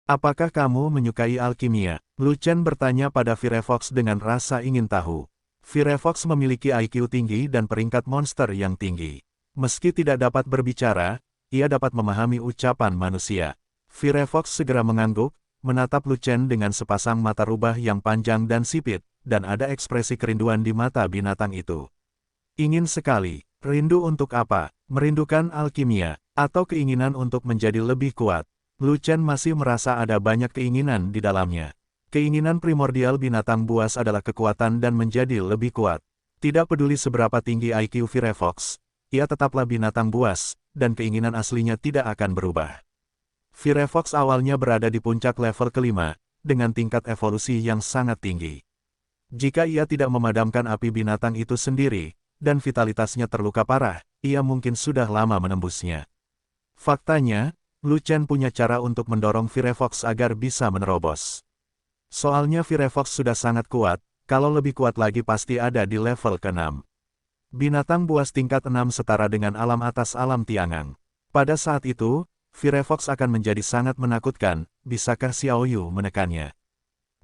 Apakah kamu menyukai alkimia? Lu Chen bertanya pada Firefox dengan rasa ingin tahu. Firefox memiliki IQ tinggi dan peringkat monster yang tinggi. Meski tidak dapat berbicara, ia dapat memahami ucapan manusia. Firefox segera mengangguk, menatap Lu Chen dengan sepasang mata rubah yang panjang dan sipit, dan ada ekspresi kerinduan di mata binatang itu. Ingin sekali. Rindu untuk apa? Merindukan alkimia, atau keinginan untuk menjadi lebih kuat? Lu Chen masih merasa ada banyak keinginan di dalamnya. Keinginan primordial binatang buas adalah kekuatan dan menjadi lebih kuat. Tidak peduli seberapa tinggi IQ Firefox, ia tetaplah binatang buas, dan keinginan aslinya tidak akan berubah. Firefox awalnya berada di puncak level kelima, dengan tingkat evolusi yang sangat tinggi. Jika ia tidak memadamkan api binatang itu sendiri, dan vitalitasnya terluka parah, ia mungkin sudah lama menembusnya. Faktanya, Lu Chen punya cara untuk mendorong Firefox agar bisa menerobos. Soalnya Firefox sudah sangat kuat, kalau lebih kuat lagi pasti ada di level ke-6. Binatang buas tingkat 6 setara dengan alam atas alam Tiangang. Pada saat itu, Firefox akan menjadi sangat menakutkan, bisakah Xiao Yu menekannya?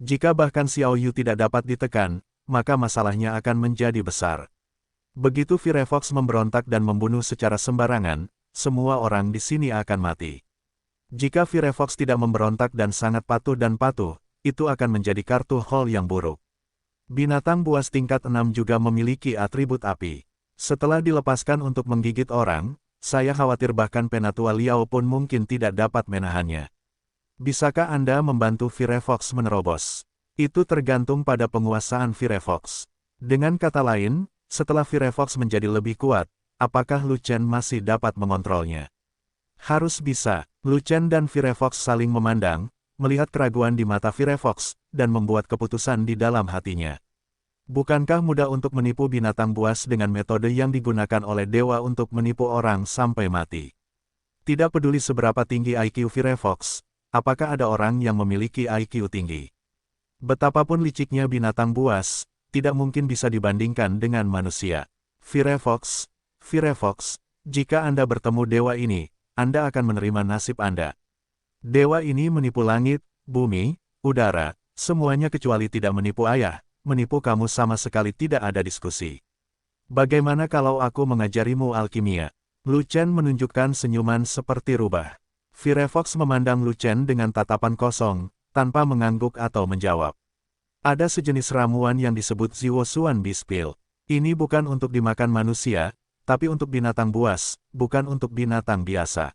Jika bahkan Xiao Yu tidak dapat ditekan, maka masalahnya akan menjadi besar. Begitu Firefox memberontak dan membunuh secara sembarangan, semua orang di sini akan mati. Jika Firefox tidak memberontak dan sangat patuh, itu akan menjadi kartu hall yang buruk. Binatang buas tingkat 6 juga memiliki atribut api. Setelah dilepaskan untuk menggigit orang, saya khawatir bahkan Penatua Liao pun mungkin tidak dapat menahannya. Bisakah Anda membantu Firefox menerobos? Itu tergantung pada penguasaan Firefox. Dengan kata lain, setelah Firefox menjadi lebih kuat, apakah Lu Chen masih dapat mengontrolnya? Harus bisa. Lu Chen dan Firefox saling memandang, melihat keraguan di mata Firefox, dan membuat keputusan di dalam hatinya. Bukankah mudah untuk menipu binatang buas dengan metode yang digunakan oleh dewa untuk menipu orang sampai mati? Tidak peduli seberapa tinggi IQ Firefox, apakah ada orang yang memiliki IQ tinggi? Betapapun liciknya binatang buas, tidak mungkin bisa dibandingkan dengan manusia. Firefox, jika Anda bertemu dewa ini, Anda akan menerima nasib Anda. Dewa ini menipu langit, bumi, udara, semuanya kecuali tidak menipu ayah, menipu kamu sama sekali tidak ada diskusi. Bagaimana kalau aku mengajarimu alkimia? Lu Chen menunjukkan senyuman seperti rubah. Firefox memandang Lu Chen dengan tatapan kosong, tanpa mengangguk atau menjawab. Ada sejenis ramuan yang disebut Ziwosuan Bispil. Ini bukan untuk dimakan manusia, tapi untuk binatang buas, bukan untuk binatang biasa.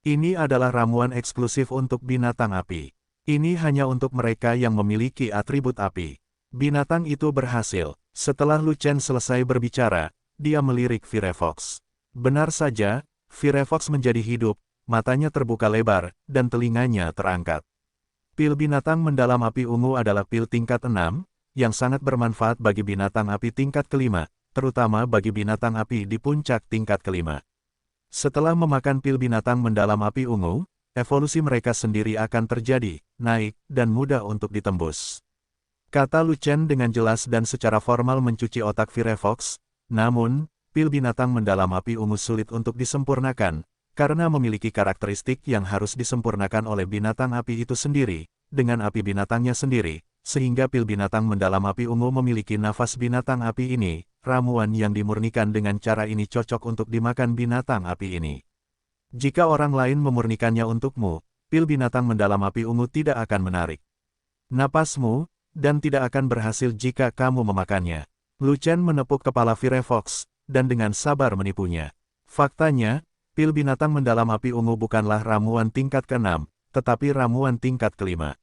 Ini adalah ramuan eksklusif untuk binatang api. Ini hanya untuk mereka yang memiliki atribut api. Binatang itu berhasil. Setelah Lu Chen selesai berbicara, dia melirik Firefox. Benar saja, Firefox menjadi hidup, matanya terbuka lebar, dan telinganya terangkat. Pil binatang mendalam api ungu adalah pil tingkat 6, yang sangat bermanfaat bagi binatang api tingkat kelima, terutama bagi binatang api di puncak tingkat kelima. Setelah memakan pil binatang mendalam api ungu, evolusi mereka sendiri akan terjadi, naik, dan mudah untuk ditembus. Kata Lu Chen dengan jelas dan secara formal mencuci otak Firefox, namun, pil binatang mendalam api ungu sulit untuk disempurnakan, karena memiliki karakteristik yang harus disempurnakan oleh binatang api itu sendiri, dengan api binatangnya sendiri, sehingga pil binatang mendalam api ungu memiliki nafas binatang api ini, ramuan yang dimurnikan dengan cara ini cocok untuk dimakan binatang api ini. Jika orang lain memurnikannya untukmu, pil binatang mendalam api ungu tidak akan menarik napasmu, dan tidak akan berhasil jika kamu memakannya. Lu Chen menepuk kepala Firefox, dan dengan sabar menipunya. Faktanya, pil binatang mendalam api ungu bukanlah ramuan tingkat ke-6, tetapi ramuan tingkat kelima.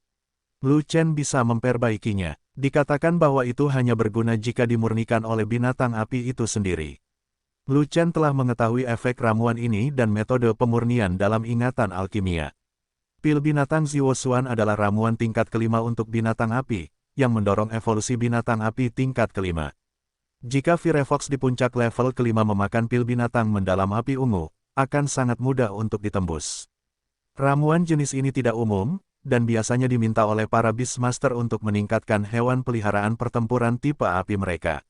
Lu Chen bisa memperbaikinya. Dikatakan bahwa itu hanya berguna jika dimurnikan oleh binatang api itu sendiri. Lu Chen telah mengetahui efek ramuan ini dan metode pemurnian dalam ingatan alkimia. Pil binatang Ziwosuan adalah ramuan tingkat kelima untuk binatang api, yang mendorong evolusi binatang api tingkat kelima. Jika Firefox di puncak level kelima memakan pil binatang mendalam api ungu, akan sangat mudah untuk ditembus. Ramuan jenis ini tidak umum, dan biasanya diminta oleh para Beastmaster untuk meningkatkan hewan peliharaan pertempuran tipe api mereka.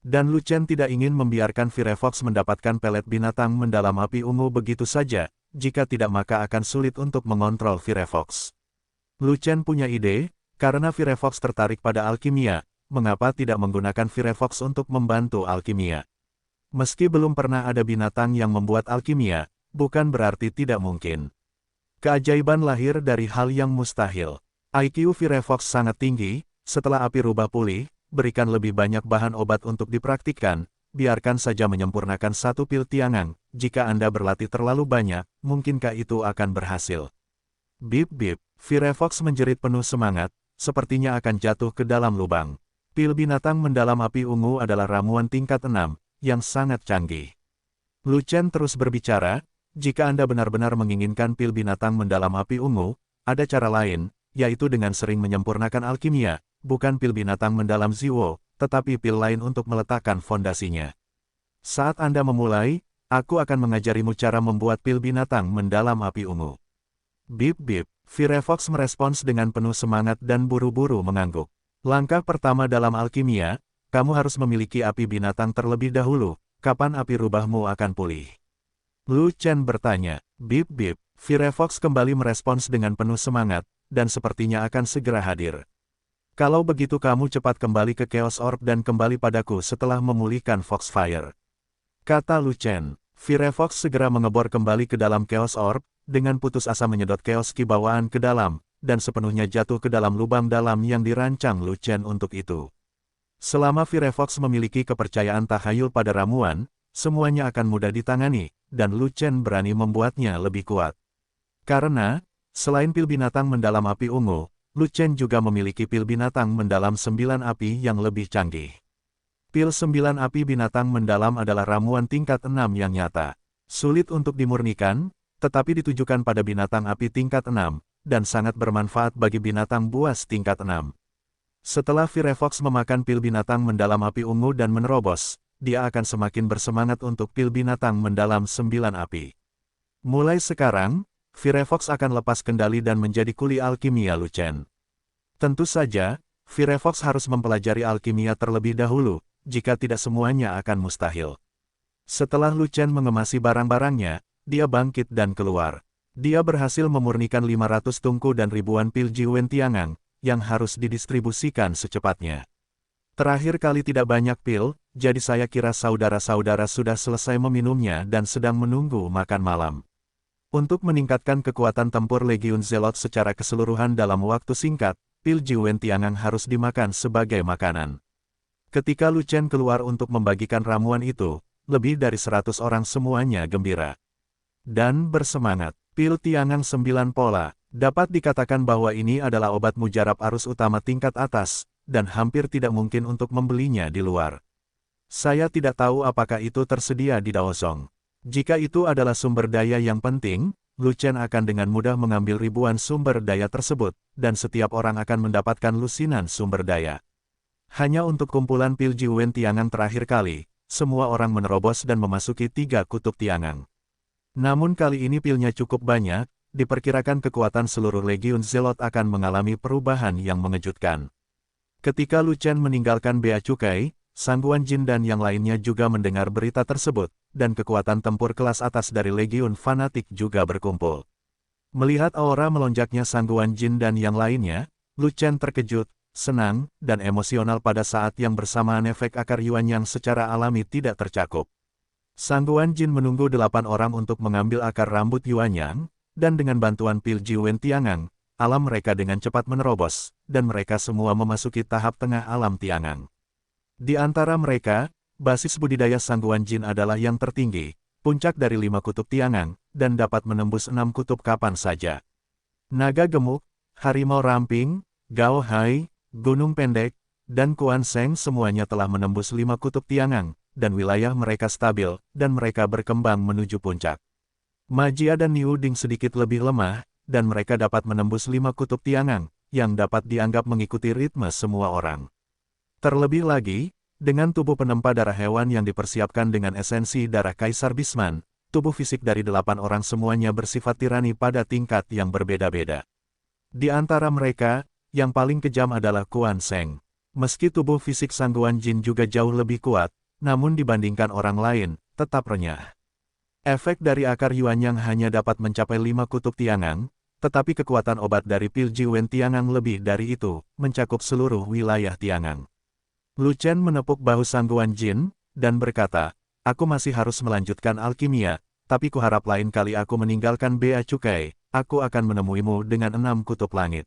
Dan Lu Chen tidak ingin membiarkan Firefox mendapatkan pelet binatang mendalam api ungu begitu saja, jika tidak maka akan sulit untuk mengontrol Firefox. Lu Chen punya ide, karena Firefox tertarik pada alkimia, mengapa tidak menggunakan Firefox untuk membantu alkimia? Meski belum pernah ada binatang yang membuat alkimia, bukan berarti tidak mungkin. Keajaiban lahir dari hal yang mustahil. IQ Firefox sangat tinggi, setelah api rubah pulih, berikan lebih banyak bahan obat untuk dipraktikkan, biarkan saja menyempurnakan satu pil tiangang, jika Anda berlatih terlalu banyak, mungkinkah itu akan berhasil? Bip bip, Firefox menjerit penuh semangat, sepertinya akan jatuh ke dalam lubang. Pil binatang mendalam api ungu adalah ramuan tingkat 6, yang sangat canggih. Lu Chen terus berbicara, jika Anda benar-benar menginginkan pil binatang mendalam api ungu, ada cara lain, yaitu dengan sering menyempurnakan alkimia, bukan pil binatang mendalam Ziwo, tetapi pil lain untuk meletakkan fondasinya. Saat Anda memulai, aku akan mengajarimu cara membuat pil binatang mendalam api ungu. Bip bip, Firefox merespons dengan penuh semangat dan buru-buru mengangguk. Langkah pertama dalam alkimia, kamu harus memiliki api binatang terlebih dahulu, kapan api rubahmu akan pulih? Lu Chen bertanya. Bip bip, Firefox kembali merespons dengan penuh semangat, dan sepertinya akan segera hadir. Kalau begitu kamu cepat kembali ke Chaos Orb dan kembali padaku setelah memulihkan Foxfire. Kata Lu Chen. Firefox segera mengebor kembali ke dalam Chaos Orb, dengan putus asa menyedot Chaos Ki bawaan ke dalam, dan sepenuhnya jatuh ke dalam lubang dalam yang dirancang Lu Chen untuk itu. Selama Firefox memiliki kepercayaan tahayul pada ramuan, semuanya akan mudah ditangani, dan Lu Chen berani membuatnya lebih kuat. Karena, selain pil binatang mendalam api ungu, Lu Chen juga memiliki pil binatang mendalam 9 api yang lebih canggih. Pil 9 api binatang mendalam adalah ramuan tingkat 6 yang nyata. Sulit untuk dimurnikan, tetapi ditujukan pada binatang api tingkat 6, dan sangat bermanfaat bagi binatang buas tingkat 6. Setelah Firefox memakan pil binatang mendalam api ungu dan menerobos, dia akan semakin bersemangat untuk pil binatang mendalam 9 api. Mulai sekarang, Firefox akan lepas kendali dan menjadi kuli alkimia Lu Chen. Tentu saja, Firefox harus mempelajari alkimia terlebih dahulu, jika tidak semuanya akan mustahil. Setelah Lu Chen mengemasi barang-barangnya, dia bangkit dan keluar. Dia berhasil memurnikan 500 tungku dan ribuan pil Jiwen Tiangang, yang harus didistribusikan secepatnya. Terakhir kali tidak banyak pil, jadi saya kira saudara-saudara sudah selesai meminumnya dan sedang menunggu makan malam. Untuk meningkatkan kekuatan tempur Legiun Zelot secara keseluruhan dalam waktu singkat, pil Jiwen Tiangang harus dimakan sebagai makanan. Ketika Lu Chen keluar untuk membagikan ramuan itu, lebih dari 100 orang semuanya gembira dan bersemangat. Pil Tiangang 9 pola, dapat dikatakan bahwa ini adalah obat mujarab arus utama tingkat atas, dan hampir tidak mungkin untuk membelinya di luar. Saya tidak tahu apakah itu tersedia di Daozong. Jika itu adalah sumber daya yang penting, Lu Chen akan dengan mudah mengambil ribuan sumber daya tersebut, dan setiap orang akan mendapatkan lusinan sumber daya. Hanya untuk kumpulan pil Jiwen Tiangang terakhir kali, semua orang menerobos dan memasuki 3 kutub Tiangang. Namun kali ini pilnya cukup banyak, diperkirakan kekuatan seluruh Legiun Zelot akan mengalami perubahan yang mengejutkan. Ketika Lu Chen meninggalkan Bea Cukai, Sangguan Jin dan yang lainnya juga mendengar berita tersebut, dan kekuatan tempur kelas atas dari Legiun Fanatik juga berkumpul. Melihat aura melonjaknya Sangguan Jin dan yang lainnya, Lu Chen terkejut, senang, dan emosional pada saat yang bersamaan efek akar Yuan yang secara alami tidak tercakup. Sangguan Jin menunggu 8 orang untuk mengambil akar rambut Yuan Yang, dan dengan bantuan pil Jiwen Tiangang, alam mereka dengan cepat menerobos, dan mereka semua memasuki tahap tengah alam Tiangang. Di antara mereka, basis budidaya Sangguan Jin adalah yang tertinggi, puncak dari 5 kutub Tiangang, dan dapat menembus 6 kutub kapan saja. Naga gemuk, harimau ramping, Gao Hai, gunung pendek, dan Kuan Seng semuanya telah menembus 5 kutub Tiangang, dan wilayah mereka stabil, dan mereka berkembang menuju puncak. Majia dan Niu Ding sedikit lebih lemah, dan mereka dapat menembus 5 kutub Tiangang, yang dapat dianggap mengikuti ritme semua orang. Terlebih lagi, dengan tubuh penempa darah hewan yang dipersiapkan dengan esensi darah Kaisar Bisman, tubuh fisik dari 8 orang semuanya bersifat tirani pada tingkat yang berbeda-beda. Di antara mereka, yang paling kejam adalah Kuan Seng. Meski tubuh fisik Sangguan Jin juga jauh lebih kuat, namun dibandingkan orang lain, tetap renyah. Efek dari akar Yuan yang hanya dapat mencapai 5 kutub Tiangang, tetapi kekuatan obat dari pil Jiwen Tiangang lebih dari itu, mencakup seluruh wilayah Tiangang. Lu Chen menepuk bahu Sang Guan Jin, dan berkata, aku masih harus melanjutkan alkimia, tapi kuharap lain kali aku meninggalkan Bea Cukai, aku akan menemuimu dengan 6 kutub langit.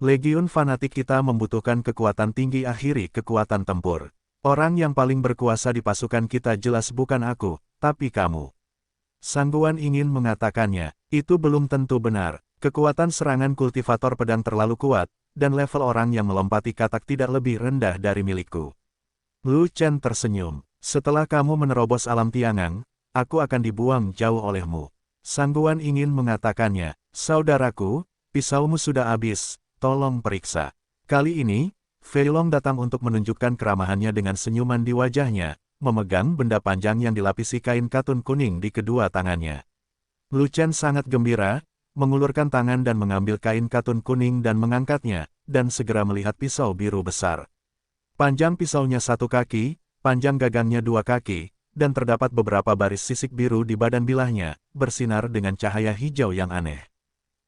Legiun fanatik kita membutuhkan kekuatan tinggi akhiri kekuatan tempur. Orang yang paling berkuasa di pasukan kita jelas bukan aku, tapi kamu. Sang Guan ingin mengatakannya, itu belum tentu benar. Kekuatan serangan kultivator pedang terlalu kuat, dan level orang yang melompati katak tidak lebih rendah dari milikku. Lu Chen tersenyum. Setelah kamu menerobos alam Tiangang, aku akan dibuang jauh olehmu. Sang Guan ingin mengatakannya, saudaraku, pisaumu sudah habis, tolong periksa. Kali ini, Fei Long datang untuk menunjukkan keramahannya dengan senyuman di wajahnya, memegang benda panjang yang dilapisi kain katun kuning di kedua tangannya. Lu Chen sangat gembira, mengulurkan tangan dan mengambil kain katun kuning dan mengangkatnya, dan segera melihat pisau biru besar. Panjang pisaunya 1 kaki, panjang gagangnya 2 kaki, dan terdapat beberapa baris sisik biru di badan bilahnya, bersinar dengan cahaya hijau yang aneh.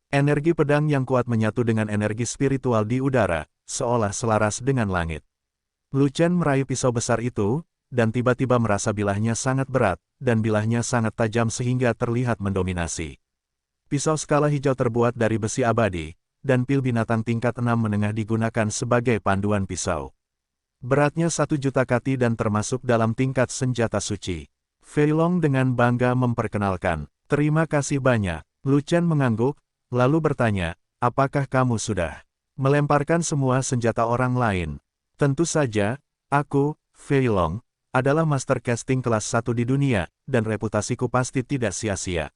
Energi pedang yang kuat menyatu dengan energi spiritual di udara, seolah selaras dengan langit. Lu Chen meraih pisau besar itu, dan tiba-tiba merasa bilahnya sangat berat, dan bilahnya sangat tajam sehingga terlihat mendominasi. Pisau skala hijau terbuat dari besi abadi, dan pil binatang tingkat 6 menengah digunakan sebagai panduan pisau. Beratnya 1 juta kati dan termasuk dalam tingkat senjata suci. Fei Long dengan bangga memperkenalkan, terima kasih banyak. Lu Chen mengangguk, lalu bertanya, apakah kamu sudah melemparkan semua senjata orang lain? Tentu saja, aku, Fei Long, adalah master casting kelas 1 di dunia, dan reputasiku pasti tidak sia-sia.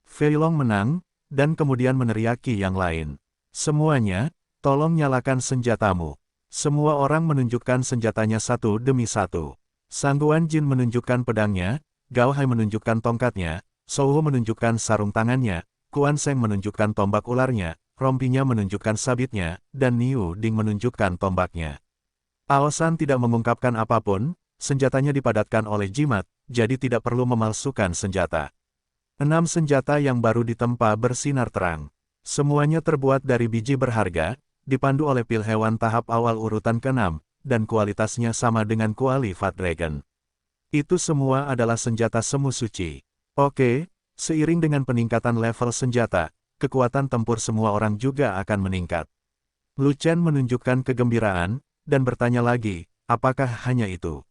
Fei Long menang, dan kemudian meneriaki yang lain. Semuanya, tolong nyalakan senjatamu. Semua orang menunjukkan senjatanya satu demi satu. Sang Guan Jin menunjukkan pedangnya, Gao Hai menunjukkan tongkatnya, Shou Hu menunjukkan sarung tangannya, Quan Sheng menunjukkan tombak ularnya, rompinya menunjukkan sabitnya, dan Niu Ding menunjukkan tombaknya. Aosan tidak mengungkapkan apapun, senjatanya dipadatkan oleh jimat, jadi tidak perlu memalsukan senjata. 6 senjata yang baru ditempa bersinar terang. Semuanya terbuat dari biji berharga, dipandu oleh pil hewan tahap awal urutan ke-6, dan kualitasnya sama dengan kualitas Dragon. Itu semua adalah senjata semu suci. Oke, seiring dengan peningkatan level senjata, kekuatan tempur semua orang juga akan meningkat. Lu Chen menunjukkan kegembiraan, dan bertanya lagi, apakah hanya itu?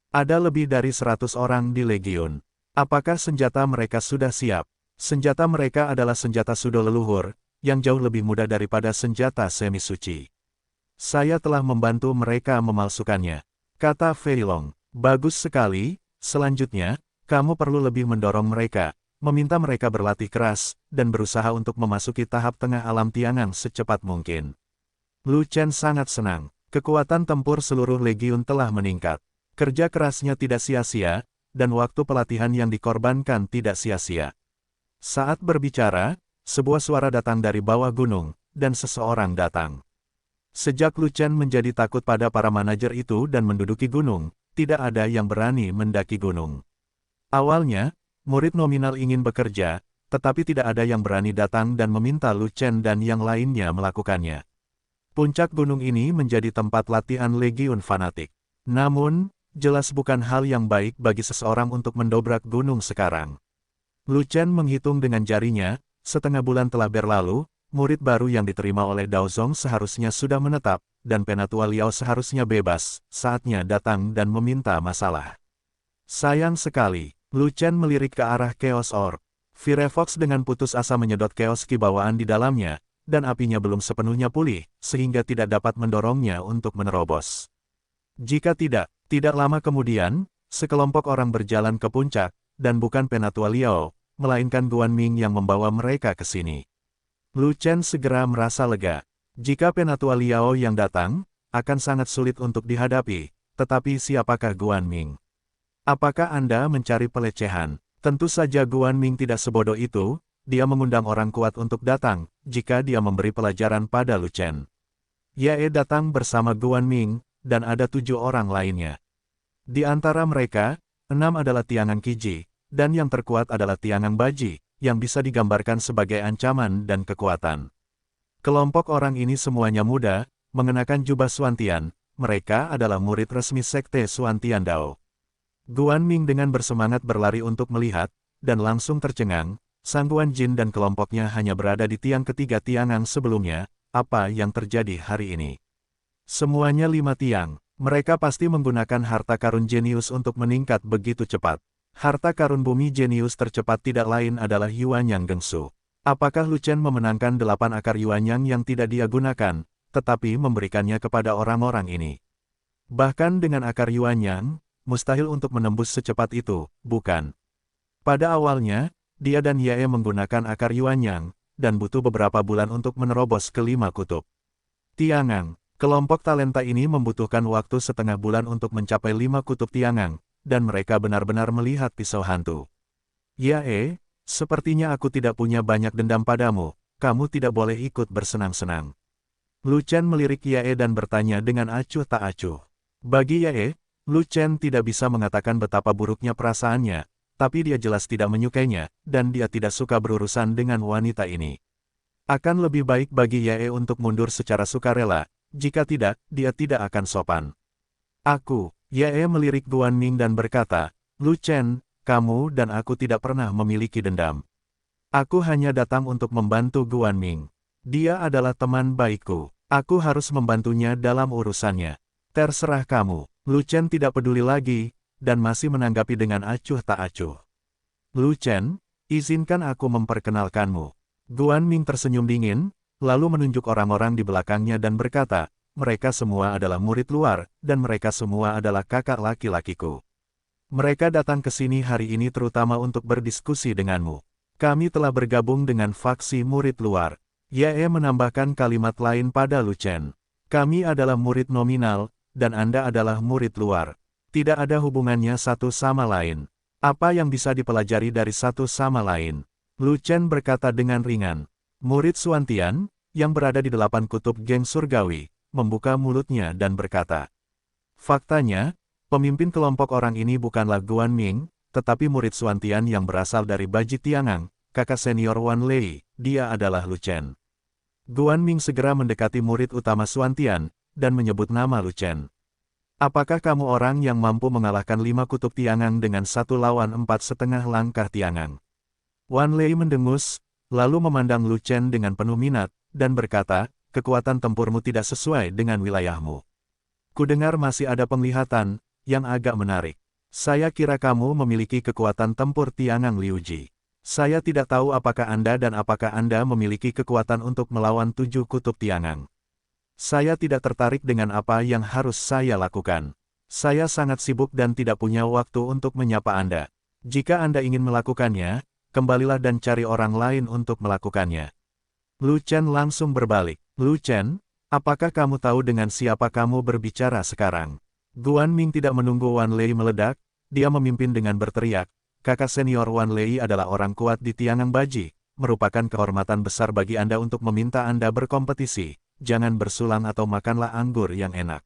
Ada lebih dari 100 orang di Legiun. Apakah senjata mereka sudah siap? Senjata mereka adalah senjata sudo leluhur, yang jauh lebih mudah daripada senjata semi suci. Saya telah membantu mereka memalsukannya, kata Fei Long. Bagus sekali, selanjutnya, kamu perlu lebih mendorong mereka, meminta mereka berlatih keras, dan berusaha untuk memasuki tahap tengah alam Tiangang secepat mungkin. Lu Chen sangat senang, kekuatan tempur seluruh Legiun telah meningkat. Kerja kerasnya tidak sia-sia, dan waktu pelatihan yang dikorbankan tidak sia-sia. Saat berbicara, sebuah suara datang dari bawah gunung, dan seseorang datang. Sejak Lu Chen menjadi takut pada para manajer itu dan menduduki gunung, tidak ada yang berani mendaki gunung. Awalnya, murid nominal ingin bekerja, tetapi tidak ada yang berani datang dan meminta Lu Chen dan yang lainnya melakukannya. Puncak gunung ini menjadi tempat latihan Legiun fanatik. Namun, jelas bukan hal yang baik bagi seseorang untuk mendobrak gunung sekarang. Lu Chen menghitung dengan jarinya, setengah bulan telah berlalu, murid baru yang diterima oleh Dao Zong seharusnya sudah menetap, dan Penatua Liao seharusnya bebas, saatnya datang dan meminta masalah. Sayang sekali, Lu Chen melirik ke arah Chaos Orb. Firefox dengan putus asa menyedot Chaos Ki bawaan di dalamnya, dan apinya belum sepenuhnya pulih, sehingga tidak dapat mendorongnya untuk menerobos. Jika tidak lama kemudian, sekelompok orang berjalan ke puncak, dan bukan Penatua Liao, melainkan Guan Ming yang membawa mereka ke sini. Lu Chen segera merasa lega. Jika Penatua Liao yang datang, akan sangat sulit untuk dihadapi, tetapi siapakah Guan Ming? Apakah Anda mencari pelecehan? Tentu saja Guan Ming tidak sebodoh itu, dia mengundang orang kuat untuk datang, jika dia memberi pelajaran pada Lu Chen. Ye datang bersama Guan Ming, dan ada 7 orang lainnya. Di antara mereka, 6 adalah Tiangang Qiji, dan yang terkuat adalah Tiangang Baji, yang bisa digambarkan sebagai ancaman dan kekuatan. Kelompok orang ini semuanya muda, mengenakan jubah Xuantian, mereka adalah murid resmi Sekte Xuantian Dao. Guan Ming dengan bersemangat berlari untuk melihat, dan langsung tercengang, Sangguan Jin dan kelompoknya hanya berada di tiang ketiga Tiangang sebelumnya, apa yang terjadi hari ini. Semuanya 5 tiang, mereka pasti menggunakan harta karun jenius untuk meningkat begitu cepat. Harta karun bumi jenius tercepat tidak lain adalah Yuanyang Gengsu. Apakah Lu Chen memenangkan 8 akar Yuanyang yang tidak dia gunakan, tetapi memberikannya kepada orang-orang ini? Bahkan dengan akar Yuanyang, mustahil untuk menembus secepat itu, bukan? Pada awalnya, dia dan Yae menggunakan akar Yuanyang, dan butuh beberapa bulan untuk menerobos ke 5 kutub Tiangang. Kelompok talenta ini membutuhkan waktu setengah bulan untuk mencapai 5 kutub Tiangang, dan mereka benar-benar melihat pisau hantu. Yae, sepertinya aku tidak punya banyak dendam padamu, kamu tidak boleh ikut bersenang-senang. Lu Chen melirik Yae dan bertanya dengan acuh tak acuh. Bagi Yae, Lu Chen tidak bisa mengatakan betapa buruknya perasaannya, tapi dia jelas tidak menyukainya, dan dia tidak suka berurusan dengan wanita ini. Akan lebih baik bagi Yae untuk mundur secara sukarela, jika tidak, dia tidak akan sopan. Yae melirik Guan Ming dan berkata, Lu Chen, kamu dan aku tidak pernah memiliki dendam. Aku hanya datang untuk membantu Guan Ming. Dia adalah teman baikku. Aku harus membantunya dalam urusannya. Terserah kamu. Lu Chen tidak peduli lagi, dan masih menanggapi dengan acuh tak acuh. Lu Chen, izinkan aku memperkenalkanmu. Guan Ming tersenyum dingin, lalu menunjuk orang-orang di belakangnya dan berkata, mereka semua adalah murid luar, dan mereka semua adalah kakak laki-lakiku. Mereka datang ke sini hari ini terutama untuk berdiskusi denganmu. Kami telah bergabung dengan faksi murid luar. Yae menambahkan kalimat lain pada Lu Chen. Kami adalah murid nominal, dan Anda adalah murid luar. Tidak ada hubungannya satu sama lain. Apa yang bisa dipelajari dari satu sama lain? Lu Chen berkata dengan ringan. Murid Xuantian, yang berada di 8 kutub geng surgawi, membuka mulutnya dan berkata. Faktanya, pemimpin kelompok orang ini bukanlah Guan Ming, tetapi murid Xuantian yang berasal dari Baji Tiangang, kakak senior Wan Lei, dia adalah Lu Chen. Guan Ming segera mendekati murid utama Xuantian, dan menyebut nama Lu Chen. Apakah kamu orang yang mampu mengalahkan 5 kutub Tiangang dengan 1 lawan 4,5 langkah Tiangang? Wan Lei mendengus, lalu memandang Lu Chen dengan penuh minat, dan berkata, kekuatan tempurmu tidak sesuai dengan wilayahmu. Kudengar masih ada penglihatan, yang agak menarik. Saya kira kamu memiliki kekuatan tempur Tiangang Liuji. Saya tidak tahu apakah Anda dan apakah Anda memiliki kekuatan untuk melawan 7 kutub Tiangang. Saya tidak tertarik dengan apa yang harus saya lakukan. Saya sangat sibuk dan tidak punya waktu untuk menyapa Anda. Jika Anda ingin melakukannya, kembalilah dan cari orang lain untuk melakukannya. Lu Chen langsung berbalik. Lu Chen, apakah kamu tahu dengan siapa kamu berbicara sekarang? Guan Ming tidak menunggu Wan Lei meledak, dia memimpin dengan berteriak, kakak senior Wan Lei adalah orang kuat di Tiangang Baji, merupakan kehormatan besar bagi Anda untuk meminta Anda berkompetisi. Jangan bersulang atau makanlah anggur yang enak.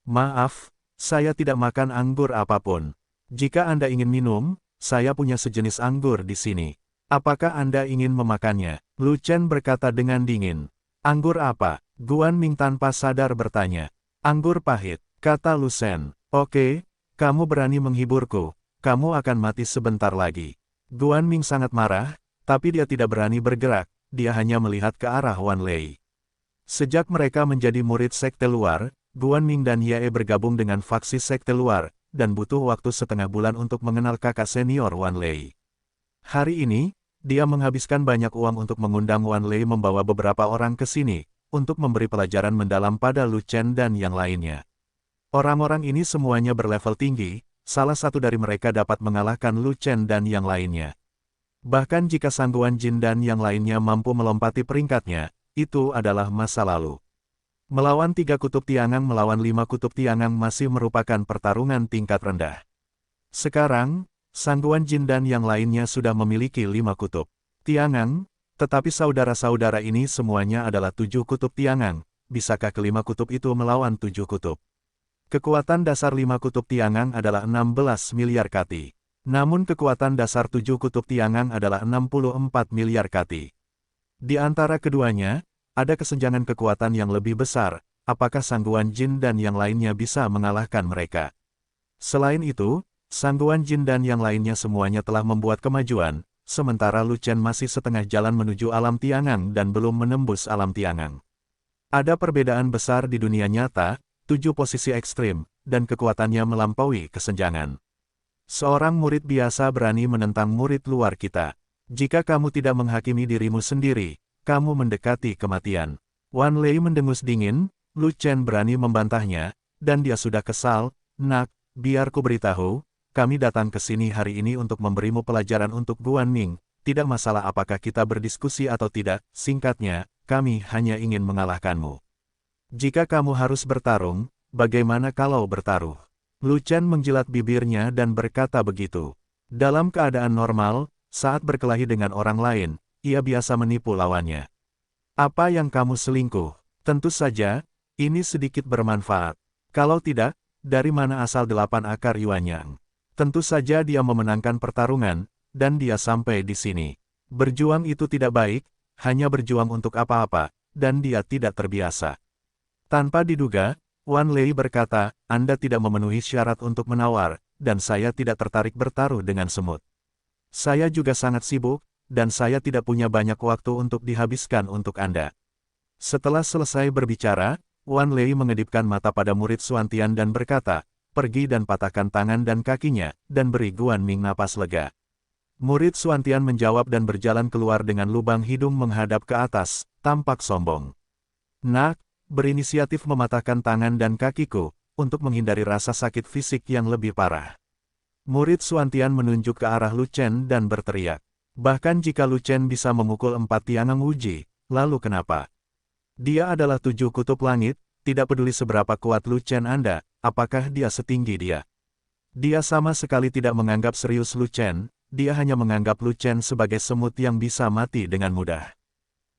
Maaf, saya tidak makan anggur apapun. Jika Anda ingin minum, saya punya sejenis anggur di sini. Apakah Anda ingin memakannya? Lu Chen berkata dengan dingin. Anggur apa? Guan Ming tanpa sadar bertanya. Anggur pahit, kata Lu Chen. Oke, kamu berani menghiburku. Kamu akan mati sebentar lagi. Guan Ming sangat marah, tapi dia tidak berani bergerak. Dia hanya melihat ke arah Wan Lei. Sejak mereka menjadi murid sekte luar, Guan Ming dan Yae bergabung dengan faksi sekte luar, dan butuh waktu setengah bulan untuk mengenal kakak senior Wan Lei. Hari ini, dia menghabiskan banyak uang untuk mengundang Wan Lei membawa beberapa orang ke sini, untuk memberi pelajaran mendalam pada Lu Chen dan yang lainnya. Orang-orang ini semuanya berlevel tinggi, salah satu dari mereka dapat mengalahkan Lu Chen dan yang lainnya. Bahkan jika Sangguan Jin dan yang lainnya mampu melompati peringkatnya, itu adalah masa lalu. Melawan 3 kutub Tiangang melawan 5 kutub Tiangang masih merupakan pertarungan tingkat rendah. Sekarang, Sangguan Jin dan yang lainnya sudah memiliki 5 kutub Tiangang, tetapi saudara-saudara ini semuanya adalah 7 kutub Tiangang. Bisakah kelima kutub itu melawan 7 kutub? Kekuatan dasar 5 kutub Tiangang adalah 16 miliar kati. Namun kekuatan dasar 7 kutub Tiangang adalah 64 miliar kati. Di antara keduanya, ada kesenjangan kekuatan yang lebih besar. Apakah Sangguan Jin dan yang lainnya bisa mengalahkan mereka? Selain itu, Sangguan Jin dan yang lainnya semuanya telah membuat kemajuan, sementara Lu Chen masih setengah jalan menuju alam Tiangang dan belum menembus alam Tiangang. Ada perbedaan besar di dunia nyata, 7 posisi ekstrim, dan kekuatannya melampaui kesenjangan. Seorang murid biasa berani menentang murid luar kita. Jika kamu tidak menghakimi dirimu sendiri, kamu mendekati kematian. Wan Lei mendengus dingin. Lu Chen berani membantahnya, dan dia sudah kesal. Nak, biar ku beritahu, kami datang ke sini hari ini untuk memberimu pelajaran untuk Guan Ming. Tidak masalah apakah kita berdiskusi atau tidak, singkatnya, kami hanya ingin mengalahkanmu. Jika kamu harus bertarung, bagaimana kalau bertaruh? Lu Chen menjilat bibirnya dan berkata begitu. Dalam keadaan normal, saat berkelahi dengan orang lain, ia biasa menipu lawannya. Apa yang kamu selingkuh? Tentu saja, ini sedikit bermanfaat. Kalau tidak, dari mana asal 8 akar Yuanyang? Tentu saja dia memenangkan pertarungan, dan dia sampai di sini. Berjuang itu tidak baik, hanya berjuang untuk apa-apa, dan dia tidak terbiasa. Tanpa diduga, Wan Lei berkata, Anda tidak memenuhi syarat untuk menawar, dan saya tidak tertarik bertaruh dengan semut. Saya juga sangat sibuk, dan saya tidak punya banyak waktu untuk dihabiskan untuk Anda. Setelah selesai berbicara, Wan Lei mengedipkan mata pada murid Xuantian dan berkata, pergi dan patahkan tangan dan kakinya, dan beri Guan Ming napas lega. Murid Xuantian menjawab dan berjalan keluar dengan lubang hidung menghadap ke atas, tampak sombong. Nak, berinisiatif mematahkan tangan dan kakiku, untuk menghindari rasa sakit fisik yang lebih parah. Murid Xuantian menunjuk ke arah Lu Chen dan berteriak. Bahkan jika Lu Chen bisa memukul 4 Tiangang Wuji, lalu kenapa? Dia adalah 7 kutub langit, tidak peduli seberapa kuat Lu Chen Anda, apakah dia setinggi dia. Dia sama sekali tidak menganggap serius Lu Chen, dia hanya menganggap Lu Chen sebagai semut yang bisa mati dengan mudah.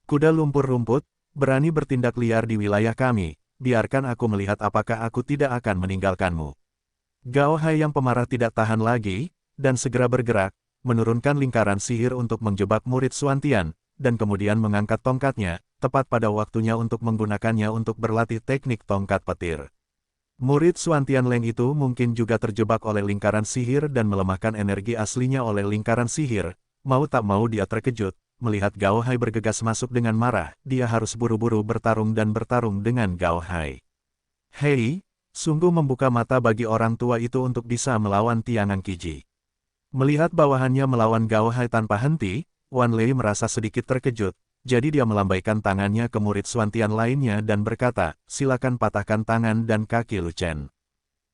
Kuda lumpur rumput, berani bertindak liar di wilayah kami, biarkan aku melihat apakah aku tidak akan meninggalkanmu. Gao Hai yang pemarah tidak tahan lagi, dan segera bergerak, menurunkan lingkaran sihir untuk menjebak murid Xuantian, dan kemudian mengangkat tongkatnya, tepat pada waktunya untuk menggunakannya untuk berlatih teknik tongkat petir. Murid Xuantian Leng itu mungkin juga terjebak oleh lingkaran sihir dan melemahkan energi aslinya oleh lingkaran sihir, mau tak mau dia terkejut, melihat Gao Hai bergegas masuk dengan marah, dia harus buru-buru bertarung dan bertarung dengan Gao Hai. Hei, sungguh membuka mata bagi orang tua itu untuk bisa melawan Tiangang Qiji. Melihat bawahannya melawan Gao Hai tanpa henti, Wan Lei merasa sedikit terkejut. Jadi dia melambaikan tangannya ke murid Xuantian lainnya dan berkata, silakan patahkan tangan dan kaki Lu Chen.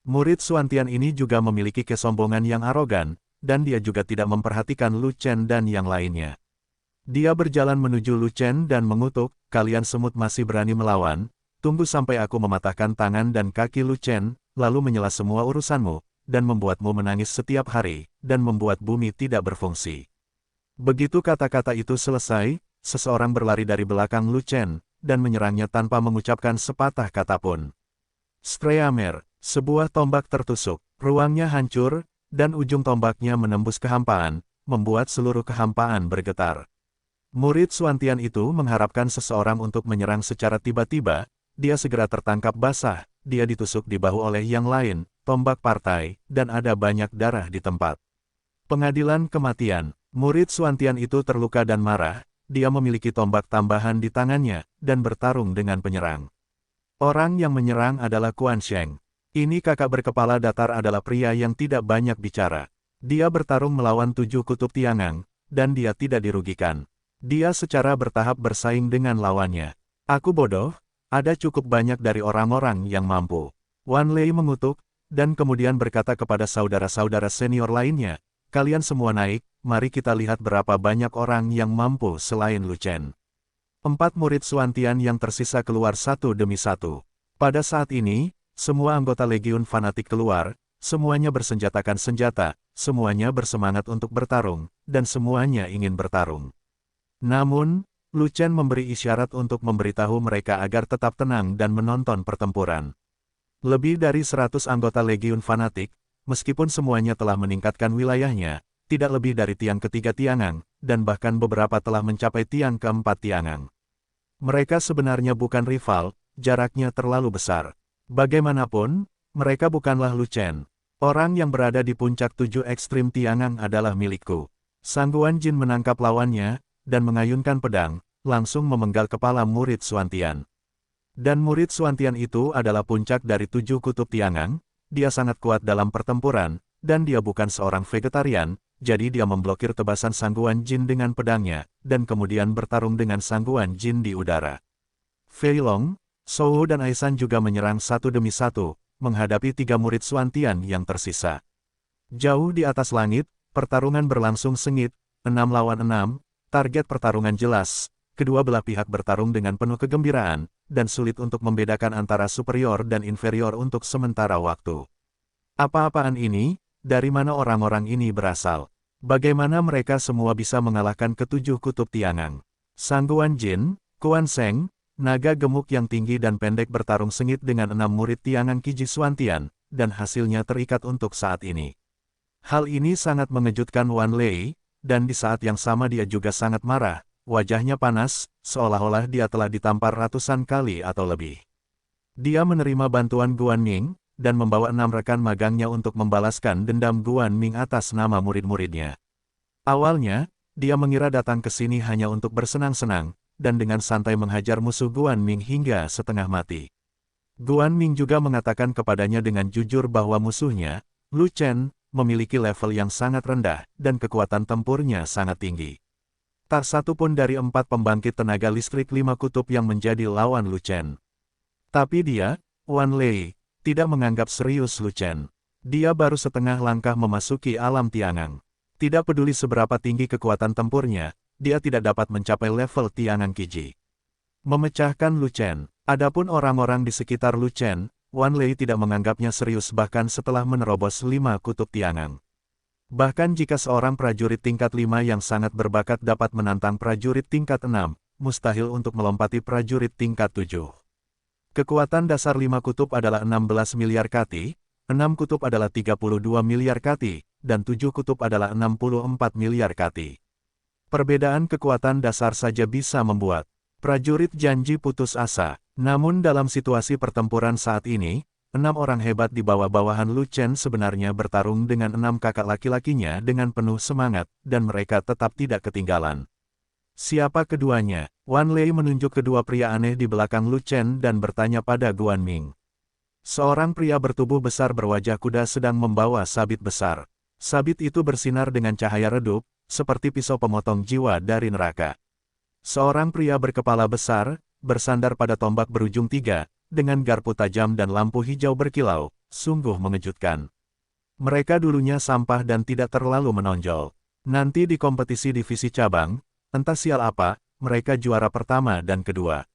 Murid Xuantian ini juga memiliki kesombongan yang arogan, dan dia juga tidak memperhatikan Lu Chen dan yang lainnya. Dia berjalan menuju Lu Chen dan mengutuk, kalian semut masih berani melawan, tunggu sampai aku mematahkan tangan dan kaki Lu Chen, lalu menyela semua urusanmu, dan membuatmu menangis setiap hari, dan membuat bumi tidak berfungsi. Begitu kata-kata itu selesai, seseorang berlari dari belakang Lu Chen, dan menyerangnya tanpa mengucapkan sepatah kata pun. Streamer, sebuah tombak tertusuk, ruangnya hancur, dan ujung tombaknya menembus kehampaan, membuat seluruh kehampaan bergetar. Murid Xuantian itu mengharapkan seseorang untuk menyerang secara tiba-tiba, dia segera tertangkap basah, dia ditusuk di bahu oleh yang lain, tombak partai, dan ada banyak darah di tempat. Pengadilan kematian, murid Xuantian itu terluka dan marah. Dia memiliki tombak tambahan di tangannya, dan bertarung dengan penyerang. Orang yang menyerang adalah Quan Sheng. Ini kakak berkepala datar adalah pria yang tidak banyak bicara. Dia bertarung melawan 7 kutub Tiangang, dan dia tidak dirugikan. Dia secara bertahap bersaing dengan lawannya. Aku bodoh, ada cukup banyak dari orang-orang yang mampu. Wan Lei mengutuk, dan kemudian berkata kepada saudara-saudara senior lainnya, kalian semua naik, mari kita lihat berapa banyak orang yang mampu selain Lu Chen. 4 murid Xuantian yang tersisa keluar satu demi satu. Pada saat ini, semua anggota Legiun Fanatik keluar, semuanya bersenjatakan senjata, semuanya bersemangat untuk bertarung, dan semuanya ingin bertarung. Namun, Lu Chen memberi isyarat untuk memberitahu mereka agar tetap tenang dan menonton pertempuran. Lebih dari 100 anggota Legiun Fanatik, meskipun semuanya telah meningkatkan wilayahnya, tidak lebih dari tiang ketiga Tiangang, dan bahkan beberapa telah mencapai tiang keempat Tiangang. Mereka sebenarnya bukan rival, jaraknya terlalu besar. Bagaimanapun, mereka bukanlah Lu Chen. Orang yang berada di puncak 7 ekstrim Tiangang adalah milikku. Sang Guanjin menangkap lawannya, dan mengayunkan pedang, langsung memenggal kepala murid Xuantian. Dan murid Xuantian itu adalah puncak dari 7 kutub Tiangang, dia sangat kuat dalam pertempuran, dan dia bukan seorang vegetarian, jadi dia memblokir tebasan Sang Guanjin dengan pedangnya, dan kemudian bertarung dengan Sang Guanjin di udara. Fei Long, Shou dan Aisan juga menyerang satu demi satu, menghadapi 3 murid Xuantian yang tersisa. Jauh di atas langit, pertarungan berlangsung sengit, 6 lawan 6, target pertarungan jelas, kedua belah pihak bertarung dengan penuh kegembiraan, dan sulit untuk membedakan antara superior dan inferior untuk sementara waktu. Apa-apaan ini? Dari mana orang-orang ini berasal? Bagaimana mereka semua bisa mengalahkan ketujuh kutub Tiangang? Sang Guanjin, Quan Sheng, naga gemuk yang tinggi dan pendek bertarung sengit dengan 6 murid Tiangang Qiji Xuantian, dan hasilnya terikat untuk saat ini. Hal ini sangat mengejutkan Wan Lei, dan di saat yang sama dia juga sangat marah. Wajahnya panas, seolah-olah dia telah ditampar ratusan kali atau lebih. Dia menerima bantuan Guan Ming, dan membawa 6 rekan magangnya untuk membalaskan dendam Guan Ming atas nama murid-muridnya. Awalnya, dia mengira datang ke sini hanya untuk bersenang-senang, dan dengan santai menghajar musuh Guan Ming hingga setengah mati. Guan Ming juga mengatakan kepadanya dengan jujur bahwa musuhnya, Lu Chen, memiliki level yang sangat rendah, dan kekuatan tempurnya sangat tinggi. Tak satu pun dari 4 pembangkit tenaga listrik 5 kutub yang menjadi lawan Lu Chen. Tapi dia, Wan Lei, tidak menganggap serius Lu Chen. Dia baru setengah langkah memasuki alam Tiangang. Tidak peduli seberapa tinggi kekuatan tempurnya, dia tidak dapat mencapai level Tiangang Qiji. Memecahkan Lu Chen. Adapun orang-orang di sekitar Lu Chen, Wan Lei tidak menganggapnya serius bahkan setelah menerobos 5 kutub Tiangang. Bahkan jika seorang prajurit tingkat 5 yang sangat berbakat dapat menantang prajurit tingkat 6, mustahil untuk melompati prajurit tingkat 7. Kekuatan dasar 5 kutub adalah 16 miliar kati, 6 kutub adalah 32 miliar kati, dan 7 kutub adalah 64 miliar kati. Perbedaan kekuatan dasar saja bisa membuat prajurit janji putus asa. Namun dalam situasi pertempuran saat ini, 6 orang hebat di bawah-bawahan Lu Chen sebenarnya bertarung dengan 6 kakak laki-lakinya dengan penuh semangat, dan mereka tetap tidak ketinggalan. Siapa keduanya? Wan Lei menunjuk kedua pria aneh di belakang Lu Chen dan bertanya pada Guan Ming. Seorang pria bertubuh besar berwajah kuda sedang membawa sabit besar. Sabit itu bersinar dengan cahaya redup, seperti pisau pemotong jiwa dari neraka. Seorang pria berkepala besar, bersandar pada tombak berujung 3, dengan garpu tajam dan lampu hijau berkilau, sungguh mengejutkan. Mereka dulunya sampah dan tidak terlalu menonjol. Nanti di kompetisi divisi cabang, entah sial apa, mereka juara pertama dan kedua.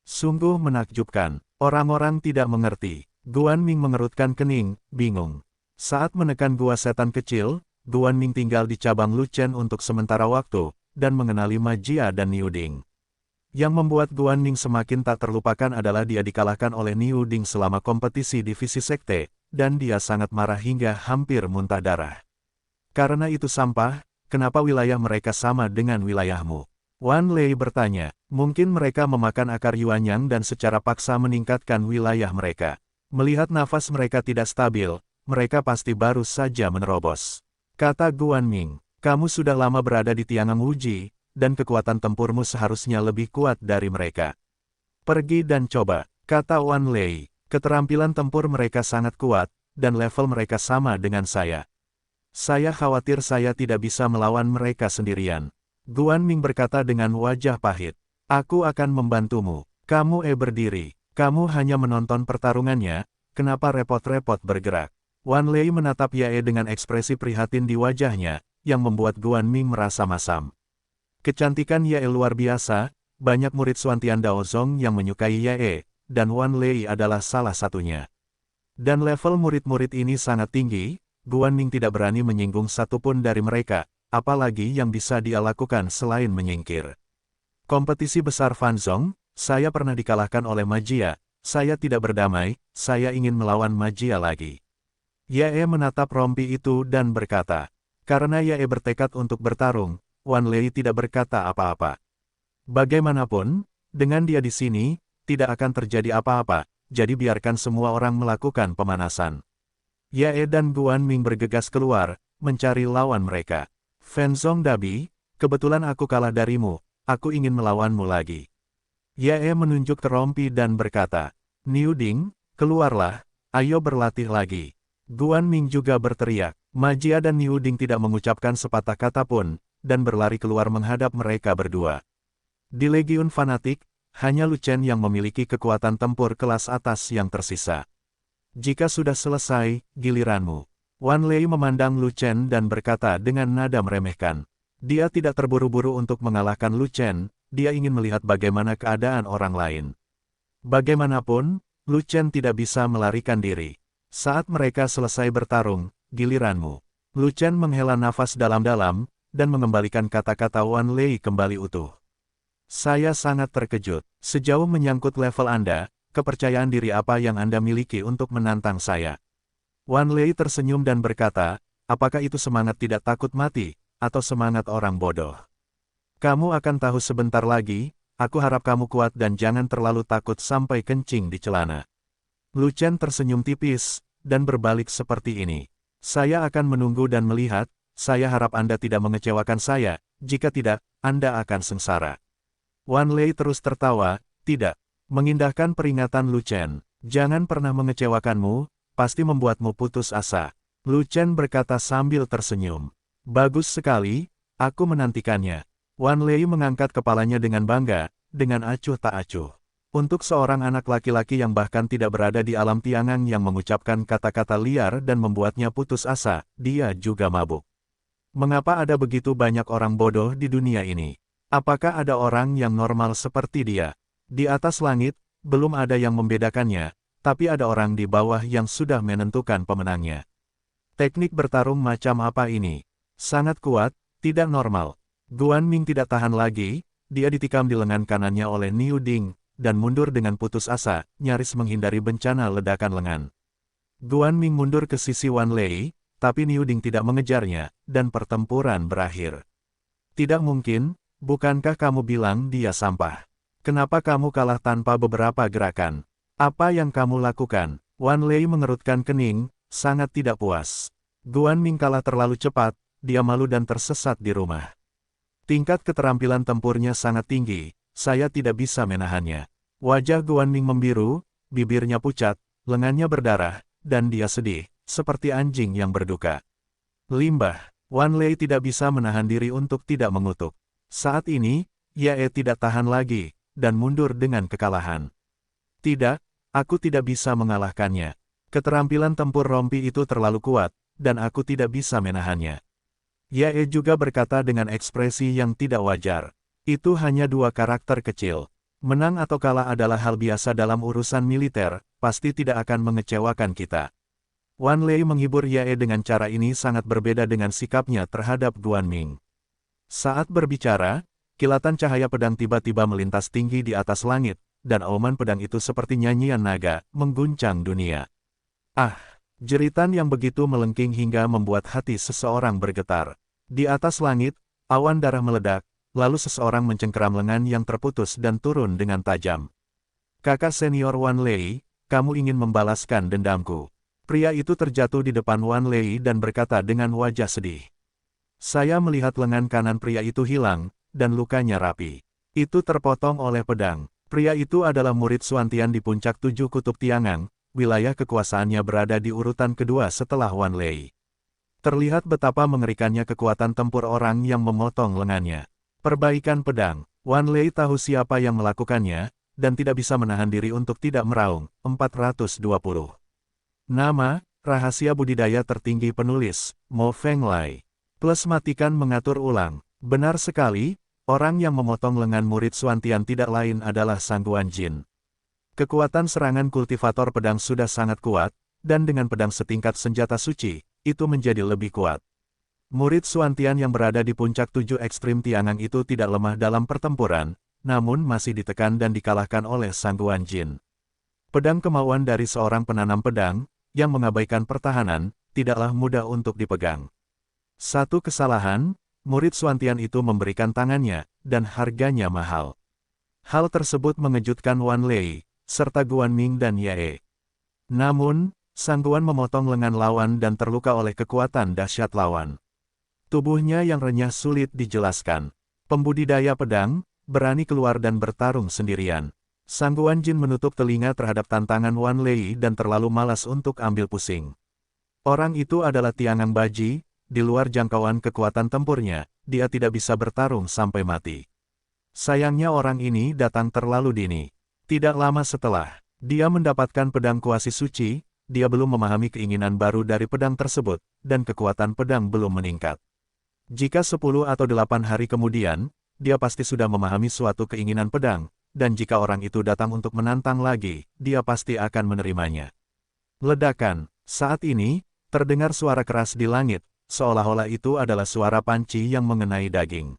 Sungguh menakjubkan, orang-orang tidak mengerti. Guan Ming mengerutkan kening, bingung. Saat menekan gua setan kecil, Guan Ming tinggal di cabang Lu Chen untuk sementara waktu, dan mengenali Ma Jia dan Niu Ding. Yang membuat Guan Ming semakin tak terlupakan adalah dia dikalahkan oleh Niu Ding selama kompetisi divisi sekte, dan dia sangat marah hingga hampir muntah darah. Karena itu sampah, kenapa wilayah mereka sama dengan wilayahmu? Wan Lei bertanya, mungkin mereka memakan akar Yuanyang dan secara paksa meningkatkan wilayah mereka. Melihat nafas mereka tidak stabil, mereka pasti baru saja menerobos. Kata Guan Ming, kamu sudah lama berada di Tiangang Wuji, dan kekuatan tempurmu seharusnya lebih kuat dari mereka. Pergi dan coba, kata Wan Lei. Keterampilan tempur mereka sangat kuat, dan level mereka sama dengan saya. Saya khawatir saya tidak bisa melawan mereka sendirian. Guan Ming berkata dengan wajah pahit. Aku akan membantumu. Kamu berdiri. Kamu hanya menonton pertarungannya, kenapa repot-repot bergerak? Wan Lei menatap Yae dengan ekspresi prihatin di wajahnya, yang membuat Guan Ming merasa masam. Kecantikan Yae luar biasa, banyak murid Xuantian Daozong yang menyukai Yae, dan Wan Lei adalah salah satunya. Dan level murid-murid ini sangat tinggi, Guan Ming tidak berani menyinggung satupun dari mereka, apalagi yang bisa dia lakukan selain menyingkir. Kompetisi besar Fanzong, saya pernah dikalahkan oleh Ma Jia, saya tidak berdamai, saya ingin melawan Ma Jia lagi. Ye menatap rompi itu dan berkata, karena Ye bertekad untuk bertarung, Wan Lei tidak berkata apa-apa. Bagaimanapun, dengan dia di sini, tidak akan terjadi apa-apa, jadi biarkan semua orang melakukan pemanasan. Ye dan Guan Ming bergegas keluar, mencari lawan mereka. Fenzong Dabi, kebetulan aku kalah darimu, aku ingin melawanmu lagi. Ye menunjuk ke rompi dan berkata, Niu Ding, keluarlah, ayo berlatih lagi. Guan Ming juga berteriak. Ma Jia dan Niu Ding tidak mengucapkan sepatah kata pun, dan berlari keluar menghadap mereka berdua. Di Legiun Fanatik, hanya Lu Chen yang memiliki kekuatan tempur kelas atas yang tersisa. Jika sudah selesai, giliranmu. Wan Lei memandang Lu Chen dan berkata dengan nada meremehkan. Dia tidak terburu-buru untuk mengalahkan Lu Chen, dia ingin melihat bagaimana keadaan orang lain. Bagaimanapun, Lu Chen tidak bisa melarikan diri. Saat mereka selesai bertarung, giliranmu. Lu Chen menghela nafas dalam-dalam, dan mengembalikan kata-kata Wan Lei kembali utuh. Saya sangat terkejut. Sejauh menyangkut level Anda, kepercayaan diri apa yang Anda miliki untuk menantang saya? Wan Lei tersenyum dan berkata, apakah itu semangat tidak takut mati, atau semangat orang bodoh? Kamu akan tahu sebentar lagi, aku harap kamu kuat dan jangan terlalu takut sampai kencing di celana. Lu Chen tersenyum tipis, dan berbalik seperti ini. Saya akan menunggu dan melihat, saya harap Anda tidak mengecewakan saya, jika tidak, Anda akan sengsara. Wan Lei terus tertawa, tidak. Mengindahkan peringatan Lu Chen, jangan pernah mengecewakanmu, pasti membuatmu putus asa. Lu Chen berkata sambil tersenyum. Bagus sekali, aku menantikannya. Wan Lei mengangkat kepalanya dengan bangga, dengan acuh tak acuh. Untuk seorang anak laki-laki yang bahkan tidak berada di alam Tiangang yang mengucapkan kata-kata liar dan membuatnya putus asa, dia juga mabuk. Mengapa ada begitu banyak orang bodoh di dunia ini? Apakah ada orang yang normal seperti dia? Di atas langit, belum ada yang membedakannya, tapi ada orang di bawah yang sudah menentukan pemenangnya. Teknik bertarung macam apa ini? Sangat kuat, tidak normal. Guan Ming tidak tahan lagi, dia ditikam di lengan kanannya oleh Niu Ding, dan mundur dengan putus asa, nyaris menghindari bencana ledakan lengan. Guan Ming mundur ke sisi Wan Lei, tapi Niu Ding tidak mengejarnya, dan pertempuran berakhir. Tidak mungkin, bukankah kamu bilang dia sampah? Kenapa kamu kalah tanpa beberapa gerakan? Apa yang kamu lakukan? Wan Lei mengerutkan kening, sangat tidak puas. Guan Ming kalah terlalu cepat, dia malu dan tersesat di rumah. Tingkat keterampilan tempurnya sangat tinggi, saya tidak bisa menahannya. Wajah Guan Ming membiru, bibirnya pucat, lengannya berdarah, dan dia sedih, seperti anjing yang berduka. Limbah, Wan Lei tidak bisa menahan diri untuk tidak mengutuk. Saat ini, Ye tidak tahan lagi, dan mundur dengan kekalahan. Tidak, aku tidak bisa mengalahkannya. Keterampilan tempur rompi itu terlalu kuat, dan aku tidak bisa menahannya. Ye juga berkata dengan ekspresi yang tidak wajar. Itu hanya dua karakter kecil. Menang atau kalah adalah hal biasa dalam urusan militer, pasti tidak akan mengecewakan kita. Wan Lei menghibur Ye dengan cara ini sangat berbeda dengan sikapnya terhadap Guan Ming. Saat berbicara, kilatan cahaya pedang tiba-tiba melintas tinggi di atas langit, dan auman pedang itu seperti nyanyian naga, mengguncang dunia. Ah, jeritan yang begitu melengking hingga membuat hati seseorang bergetar. Di atas langit, awan darah meledak, lalu seseorang mencengkeram lengan yang terputus dan turun dengan tajam. Kakak senior Wan Lei, kamu ingin membalaskan dendamku. Pria itu terjatuh di depan Wan Lei dan berkata dengan wajah sedih. Saya melihat lengan kanan pria itu hilang, dan lukanya rapi. Itu terpotong oleh pedang. Pria itu adalah murid Xuantian di puncak 7 kutub Tiangang, wilayah kekuasaannya berada di urutan kedua setelah Wan Lei. Terlihat betapa mengerikannya kekuatan tempur orang yang memotong lengannya. Perbaikan pedang. Wan Lei tahu siapa yang melakukannya, dan tidak bisa menahan diri untuk tidak meraung. 420. Nama, rahasia budidaya tertinggi penulis, Mo Feng Lai. Plus matikan mengatur ulang. Benar sekali, orang yang memotong lengan murid Xuantian tidak lain adalah Sang Guan Jin. Kekuatan serangan kultivator pedang sudah sangat kuat, dan dengan pedang setingkat senjata suci, itu menjadi lebih kuat. Murid Xuantian yang berada di puncak 7 ekstrim Tiangang itu tidak lemah dalam pertempuran, namun masih ditekan dan dikalahkan oleh Sang Guan Jin. Pedang kemauan dari seorang penanam pedang, yang mengabaikan pertahanan, tidaklah mudah untuk dipegang. Satu kesalahan, murid Xuantian itu memberikan tangannya, dan harganya mahal. Hal tersebut mengejutkan Wan Lei, serta Guan Ming dan Ye. Namun, Sang Guan memotong lengan lawan dan terluka oleh kekuatan dahsyat lawan. Tubuhnya yang renyah sulit dijelaskan. Pembudidaya pedang, berani keluar dan bertarung sendirian. Sang Guan Jin menutup telinga terhadap tantangan Wan Lei dan terlalu malas untuk ambil pusing. Orang itu adalah Tiangang Baji, di luar jangkauan kekuatan tempurnya, dia tidak bisa bertarung sampai mati. Sayangnya orang ini datang terlalu dini. Tidak lama setelah dia mendapatkan pedang kuasi suci, dia belum memahami keinginan baru dari pedang tersebut, dan kekuatan pedang belum meningkat. Jika 10 atau 8 hari kemudian, dia pasti sudah memahami suatu keinginan pedang, dan jika orang itu datang untuk menantang lagi, dia pasti akan menerimanya. Ledakan. Saat ini, terdengar suara keras di langit, seolah-olah itu adalah suara panci yang mengenai daging.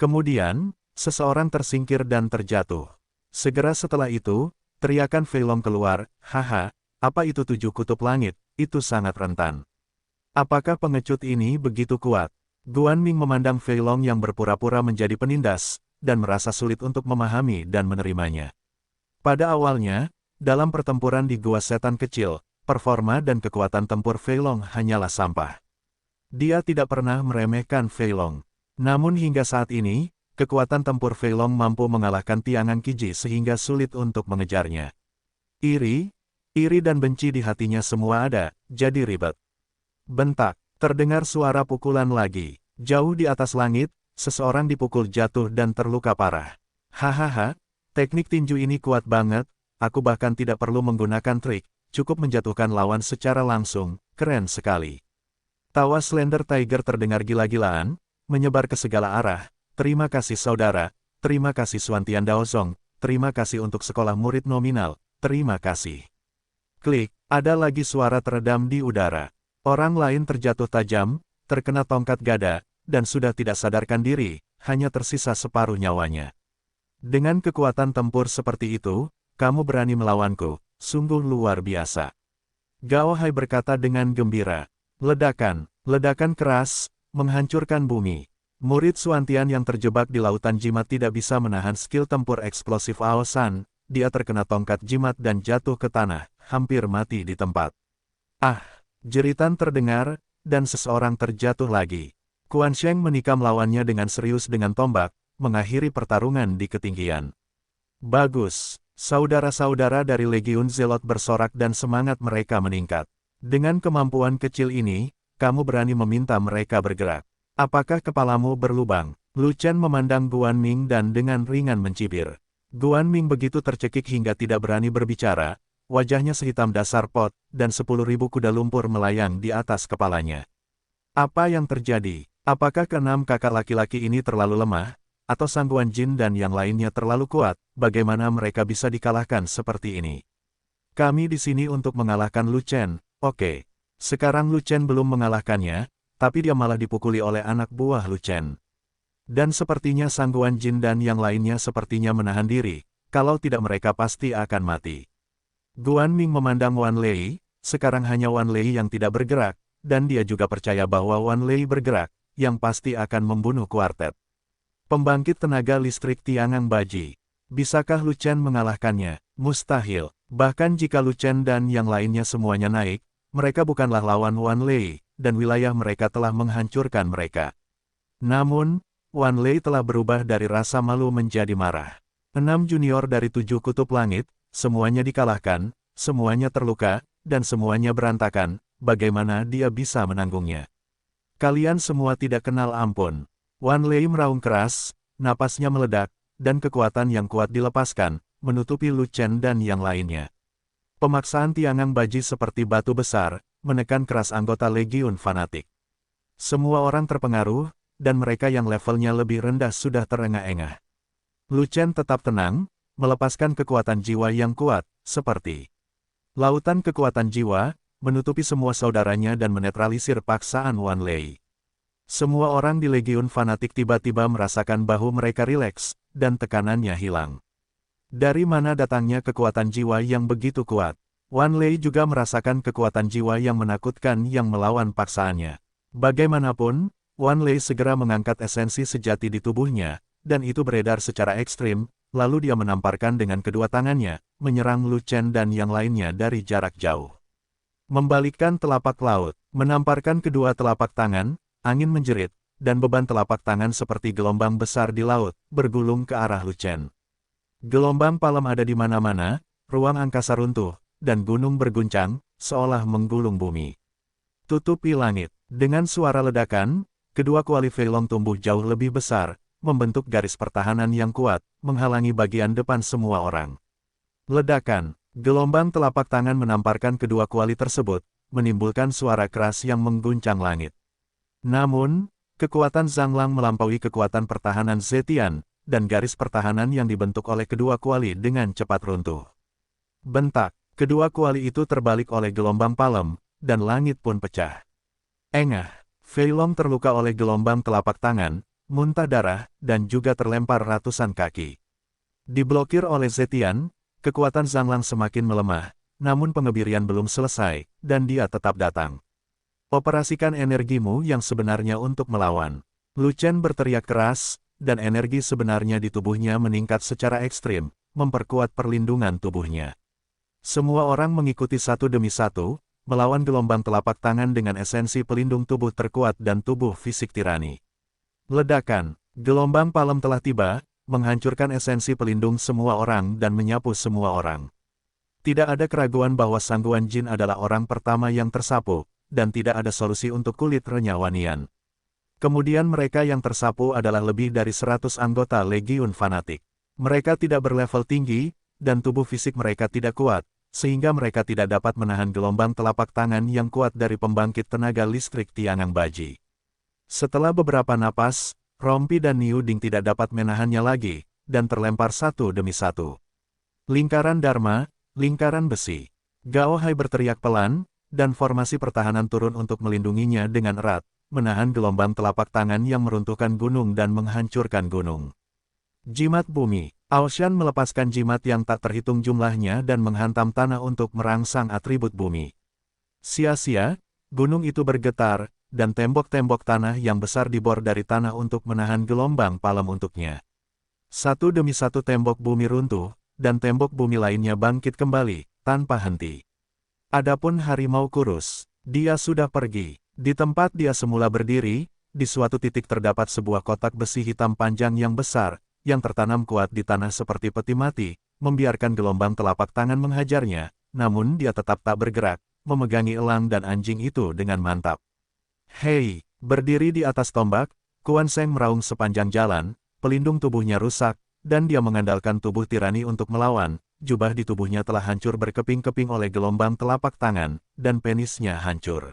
Kemudian, seseorang tersingkir dan terjatuh. Segera setelah itu, teriakan Fei Long keluar, haha, apa itu 7 kutub langit, itu sangat rentan. Apakah pengecut ini begitu kuat? Guan Ming memandang Fei Long yang berpura-pura menjadi penindas, dan merasa sulit untuk memahami dan menerimanya. Pada awalnya, dalam pertempuran di Gua Setan Kecil, performa dan kekuatan tempur Fei Long hanyalah sampah. Dia tidak pernah meremehkan Fei Long. Namun hingga saat ini, kekuatan tempur Fei Long mampu mengalahkan Tiangang Qiji sehingga sulit untuk mengejarnya. Iri dan benci di hatinya semua ada, jadi ribet. Bentak, terdengar suara pukulan lagi. Jauh di atas langit, seseorang dipukul jatuh dan terluka parah. Hahaha, teknik tinju ini kuat banget, aku bahkan tidak perlu menggunakan trik, cukup menjatuhkan lawan secara langsung, keren sekali. Tawa Slender Tiger terdengar gila-gilaan, menyebar ke segala arah. Terima kasih saudara, terima kasih Xuantian Daozong, terima kasih untuk sekolah murid nominal, terima kasih. Klik, ada lagi suara teredam di udara. Orang lain terjatuh tajam, terkena tongkat gada, dan sudah tidak sadarkan diri, hanya tersisa separuh nyawanya. Dengan kekuatan tempur seperti itu, kamu berani melawanku, sungguh luar biasa. Gao Hai berkata dengan gembira. Ledakan keras, menghancurkan bumi. Murid Xuantian yang terjebak di lautan jimat tidak bisa menahan skill tempur eksplosif Aosan, dia terkena tongkat jimat dan jatuh ke tanah, hampir mati di tempat. Ah, jeritan terdengar, dan seseorang terjatuh lagi. Quan Sheng menikam lawannya dengan serius dengan tombak, mengakhiri pertarungan di ketinggian. Bagus, saudara-saudara dari Legiun Zelot bersorak dan semangat mereka meningkat. Dengan kemampuan kecil ini, kamu berani meminta mereka bergerak. Apakah kepalamu berlubang? Lu Chen memandang Guan Ming dan dengan ringan mencibir. Guan Ming begitu tercekik hingga tidak berani berbicara, wajahnya sehitam dasar pot, dan 10.000 kuda lumpur melayang di atas kepalanya. Apa yang terjadi? Apakah keenam kakak laki-laki ini terlalu lemah, atau Sang Guan Jin dan yang lainnya terlalu kuat? Bagaimana mereka bisa dikalahkan seperti ini? Kami di sini untuk mengalahkan Lu Chen, oke. Sekarang Lu Chen belum mengalahkannya, tapi dia malah dipukuli oleh anak buah Lu Chen. Dan sepertinya Sang Guan Jin dan yang lainnya sepertinya menahan diri, kalau tidak mereka pasti akan mati. Guan Ming memandang Wan Lei, sekarang hanya Wan Lei yang tidak bergerak, dan dia juga percaya bahwa Wan Lei bergerak, yang pasti akan membunuh kuartet. Pembangkit tenaga listrik Tiangang Baji. Bisakah Lu Chen mengalahkannya? Mustahil. Bahkan jika Lu Chen dan yang lainnya semuanya naik, mereka bukanlah lawan Wan Lei, dan wilayah mereka telah menghancurkan mereka. Namun, Wan Lei telah berubah dari rasa malu menjadi marah. 6 junior dari 7 kutub langit, semuanya dikalahkan, semuanya terluka, dan semuanya berantakan, bagaimana dia bisa menanggungnya? Kalian semua tidak kenal ampun. Wan Lei meraung keras, napasnya meledak, dan kekuatan yang kuat dilepaskan, menutupi Lu Chen dan yang lainnya. Pemaksaan Tiangang Baji seperti batu besar, menekan keras anggota Legiun Fanatik. Semua orang terpengaruh, dan mereka yang levelnya lebih rendah sudah terengah-engah. Lu Chen tetap tenang, melepaskan kekuatan jiwa yang kuat, seperti lautan kekuatan jiwa, menutupi semua saudaranya dan menetralisir paksaan Wan Lei. Semua orang di Legiun Fanatik tiba-tiba merasakan bahu mereka rileks, dan tekanannya hilang. Dari mana datangnya kekuatan jiwa yang begitu kuat? Wan Lei juga merasakan kekuatan jiwa yang menakutkan yang melawan paksaannya. Bagaimanapun, Wan Lei segera mengangkat esensi sejati di tubuhnya, dan itu beredar secara ekstrim, lalu dia menamparkan dengan kedua tangannya, menyerang Lu Chen dan yang lainnya dari jarak jauh. Membalikkan telapak laut, menamparkan kedua telapak tangan, angin menjerit, dan beban telapak tangan seperti gelombang besar di laut, bergulung ke arah Lu Chen. Gelombang palem ada di mana-mana, ruang angkasa runtuh, dan gunung berguncang, seolah menggulung bumi. Tutupi langit. Dengan suara ledakan, kedua kuali Fei Long tumbuh jauh lebih besar, membentuk garis pertahanan yang kuat, menghalangi bagian depan semua orang. Ledakan. Gelombang telapak tangan menamparkan kedua kuali tersebut, menimbulkan suara keras yang mengguncang langit. Namun, kekuatan Zhang Lang melampaui kekuatan pertahanan Zetian, dan garis pertahanan yang dibentuk oleh kedua kuali dengan cepat runtuh. Bentak. Kedua kuali itu terbalik oleh gelombang palem, dan langit pun pecah. Engah. Fei Long terluka oleh gelombang telapak tangan, muntah darah, dan juga terlempar ratusan kaki. Diblokir oleh Zetian, kekuatan Zhang Lang semakin melemah, namun pengebirian belum selesai, dan dia tetap datang. Operasikan energimu yang sebenarnya untuk melawan. Lu Chen berteriak keras, dan energi sebenarnya di tubuhnya meningkat secara ekstrim, memperkuat perlindungan tubuhnya. Semua orang mengikuti satu demi satu, melawan gelombang telapak tangan dengan esensi pelindung tubuh terkuat dan tubuh fisik tirani. Ledakan. Gelombang palem telah tiba, menghancurkan esensi pelindung semua orang dan menyapu semua orang. Tidak ada keraguan bahwa Sangguan Jin adalah orang pertama yang tersapu, dan tidak ada solusi untuk kulit renyawanian. Kemudian mereka yang tersapu adalah lebih dari 100 anggota Legiun Fanatik. Mereka tidak berlevel tinggi, dan tubuh fisik mereka tidak kuat, sehingga mereka tidak dapat menahan gelombang telapak tangan yang kuat dari pembangkit tenaga listrik Tiangang Baji. Setelah beberapa napas, Rompi dan Niu Ding tidak dapat menahannya lagi, dan terlempar satu demi satu. Lingkaran Dharma, lingkaran besi. Gao Hai berteriak pelan, dan formasi pertahanan turun untuk melindunginya dengan erat, menahan gelombang telapak tangan yang meruntuhkan gunung dan menghancurkan gunung. Jimat bumi. Aoshan melepaskan jimat yang tak terhitung jumlahnya dan menghantam tanah untuk merangsang atribut bumi. Sia-sia, gunung itu bergetar, dan tembok-tembok tanah yang besar dibor dari tanah untuk menahan gelombang palem untuknya. Satu demi satu tembok bumi runtuh, dan tembok bumi lainnya bangkit kembali, tanpa henti. Adapun harimau kurus, dia sudah pergi. Di tempat dia semula berdiri, di suatu titik terdapat sebuah kotak besi hitam panjang yang besar, yang tertanam kuat di tanah seperti peti mati, membiarkan gelombang telapak tangan menghajarnya, namun dia tetap tak bergerak, memegangi elang dan anjing itu dengan mantap. Hei, berdiri di atas tombak, Kuan Seng meraung sepanjang jalan, pelindung tubuhnya rusak, dan dia mengandalkan tubuh tirani untuk melawan, jubah di tubuhnya telah hancur berkeping-keping oleh gelombang telapak tangan, dan penisnya hancur.